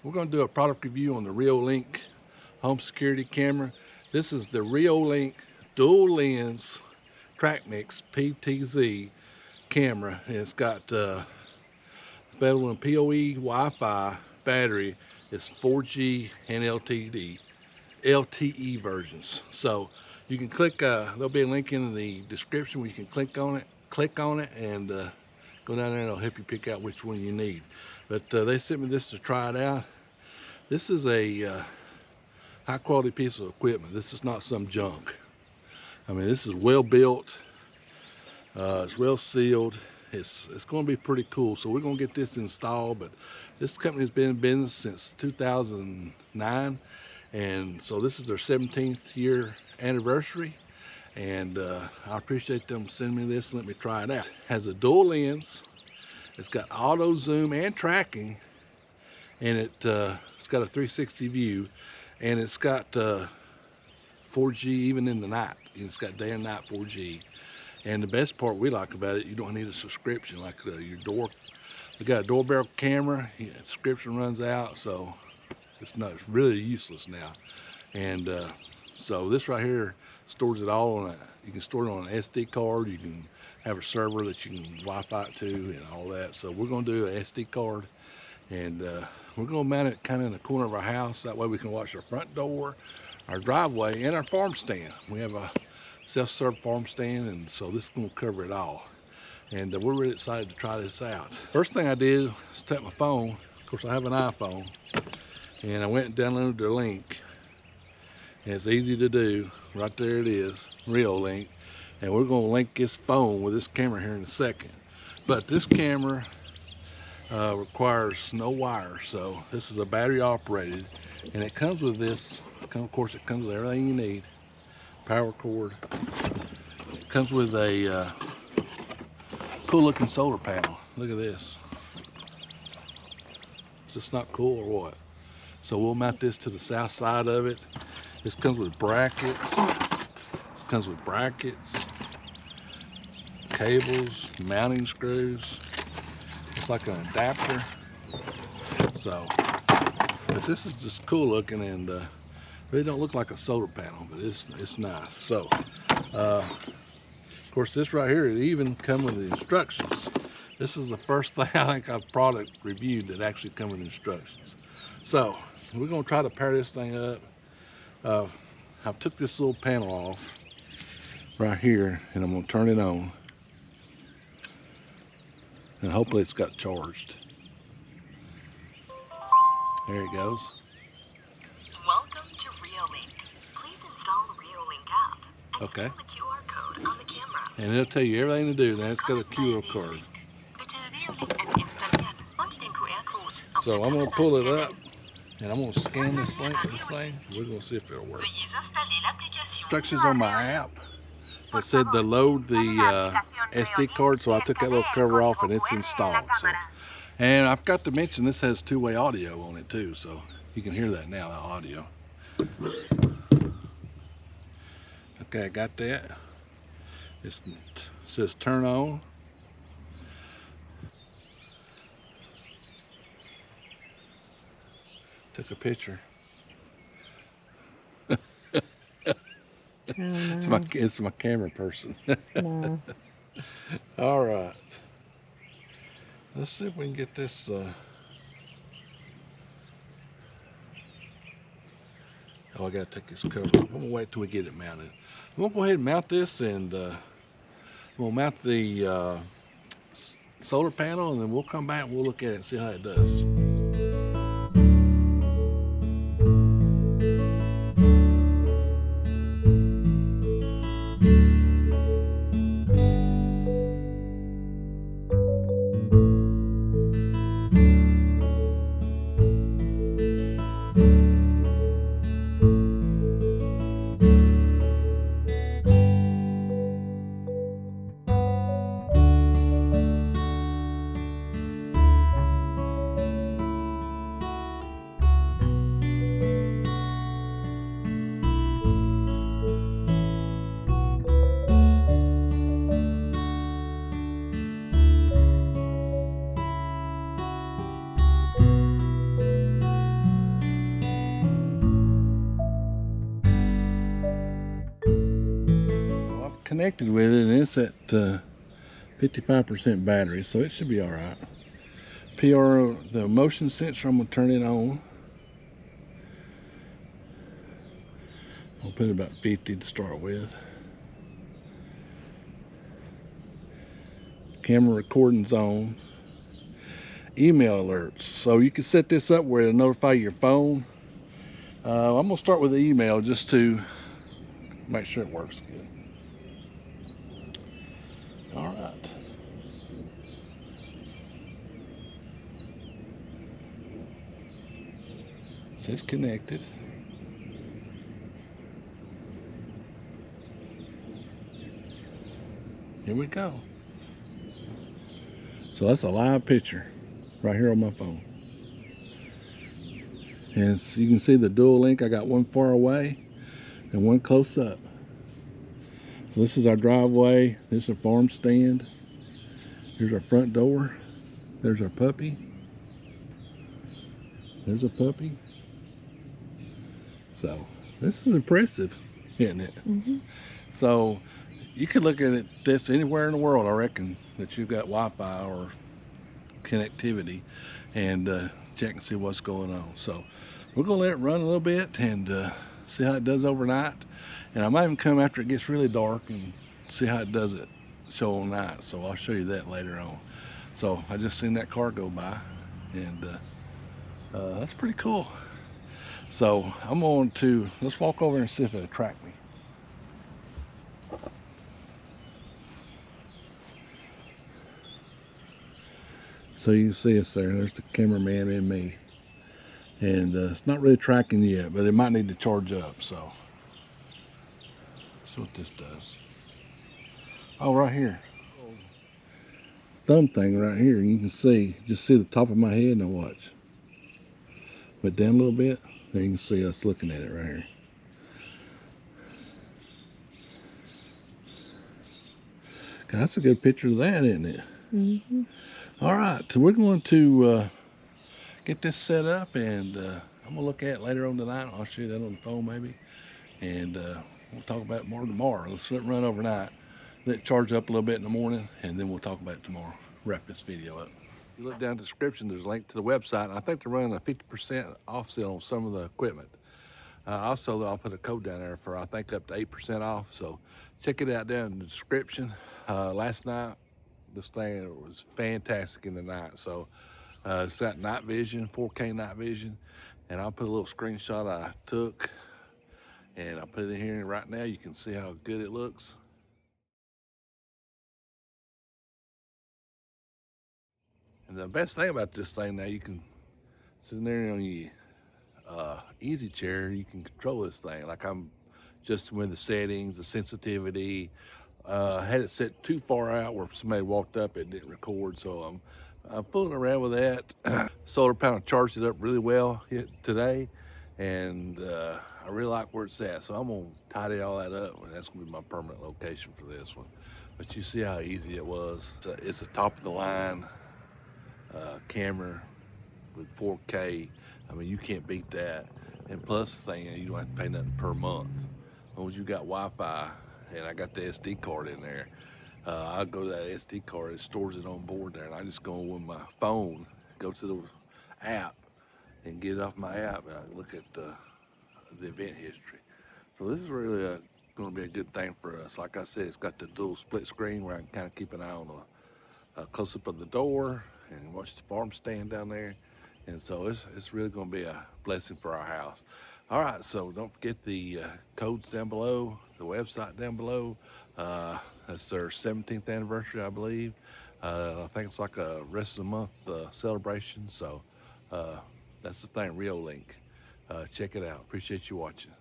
We're going to do a product review on the Reolink home security camera. This is the Reolink dual lens Trackmix PTZ camera. It's got available in PoE, Wi-Fi, battery. It's 4G and LTE versions. So you can click, there'll be a link in the description where you can click on it and go down there and it'll help you pick out which one you need. But they sent me this to try it out. This is a high quality piece of equipment. This is not some junk. I mean, this is well built, it's well sealed. It's going to be pretty cool. So we're going to get this installed, but this company's been in business since 2009, and so this is their 17th year anniversary, and I appreciate them sending me this and let me try it out. It has a dual lens, it's got auto zoom and tracking, and it's got a 360 view, and it's got 4G even in the night. It's got day and night 4G. And the best part we like about it, you don't need a subscription like your door. We got a doorbell camera, subscription runs out, so it's really useless now. And so this right here stores it all on you can store it on an SD card. You can have a server that you can Wi-Fi it to and all that. So we're going to do an SD card, and we're going to mount it kind of in the corner of our house. That way we can watch our front door, our driveway, and our farm stand. We have a self-serve farm stand, and so this is going to cover it all. And we're really excited to try this out. First thing I did was tap my phone. Of course, I have an iPhone, and I went and downloaded the link. And it's easy to do. Right there it is, Reolink. And we're going to link this phone with this camera here in a second. But this camera requires no wire, so this is a battery operated, and it comes with this. Of course, it comes with everything you need. Power cord. It comes with a cool looking solar panel. Look at this. Is this not cool or what? So we'll mount this to the south side of it. This comes with brackets. Cables, mounting screws. It's like an adapter. So, but this is just cool looking, and really don't look like a solar panel, but it's nice. So, of course, this right here, it even come with the instructions. This is the first thing I think I've product reviewed that actually come with instructions. So, we're going to try to pair this thing up. I've took this little panel off right here, and I'm going to turn it on. And hopefully it's got charged. There it goes. Welcome to Reolink. Please install the Reolink app and scan the QR code on the camera. And it'll tell you everything to do. Now it's got a QR code. So I'm going to pull it up, and I'm going to scan this thing. We're going to see if it'll work. Instructions on my app. It said to load the SD card, so I took that little cover off and it's installed. So, and I forgot to mention this has two-way audio on it too, so you can hear that now, the audio. Okay, I got that. It says turn on. Took a picture. It's my camera person. Nice. All right. Let's see if we can get this. Oh, I gotta take this cover off. I'm gonna wait till we get it mounted. I'm gonna go ahead and mount this, and we'll mount the solar panel, and then we'll come back and we'll look at it and see how it does. connected with it, and it's at 55% battery, so it should be all right. The motion sensor, I'm gonna turn it on. I'll put about 50 to start with. Camera recording's on. Email alerts, so you can set this up where it'll notify your phone. I'm gonna start with the email just to make sure it works good. All right. So it's connected. Here we go. So that's a live picture right here on my phone. And so you can see the dual link. I got one far away and one close up. So this is our driveway. This is a farm stand. Here's our front door. There's our puppy. There's a puppy. So this is impressive, isn't it? Mm-hmm. So you could look at this anywhere in the world, I reckon, that you've got Wi-Fi or connectivity, and check and see what's going on. So we're gonna let it run a little bit and see how it does overnight. And I might even come after it gets really dark and see how it does it show all night. So I'll show you that later on. So I just seen that car go by, and that's pretty cool. So I'm going to, let's walk over and see if it'll track me. So you can see us there. There's the cameraman and me. And it's not really tracking yet, but it might need to charge up. So that's what this does. Oh, right here. Thumb thing right here. You can see, just see the top of my head. Now watch. But down a little bit. There you can see us looking at it right here. God, that's a good picture of that, isn't it? Mm-hmm. All right, so we're going to get this set up, and I'm gonna look at it later on tonight. I'll show you that on the phone maybe, and we'll talk about it more tomorrow. Let's let it run overnight, let it charge up a little bit in the morning, and then we'll talk about it tomorrow. Wrap this video up. If you look down in the description, there's a link to the website, and I think they're running a 50% off sale on some of the equipment. Also, I'll put a code down there for I think up to 8% off, so check it out down in the description. Last night, this thing was fantastic in the night, so it's got night vision, 4K night vision, and I'll put a little screenshot I took, and I'll put it in here right now. You can see how good it looks. And the best thing about this thing now, you can sit in there on your easy chair, you can control this thing. Like I'm just with the settings, the sensitivity. Had it set too far out where somebody walked up, it didn't record, so I'm fooling around with that. Solar panel charged it up really well today, and I really like where it's at, so I'm gonna tidy all that up, and that's gonna be my permanent location for this one. But you see how easy it was. It's a top of the line camera with 4K. I mean, you can't beat that. And plus the thing, you don't have to pay nothing per month. As long as you got Wi-Fi, and I got the SD card in there, I go to that SD card, it stores it on board there, and I just go with my phone, go to the app, and get it off my app, and I look at the event history. So this is really going to be a good thing for us. Like I said, it's got the dual split screen where I can kind of keep an eye on a close-up of the door and watch the farm stand down there. And so it's really going to be a blessing for our house. All right, so don't forget the codes down below, the website down below. That's their 17th anniversary, I believe. I think it's like a rest of the month celebration. So that's the thing, Reolink. Check it out. Appreciate you watching.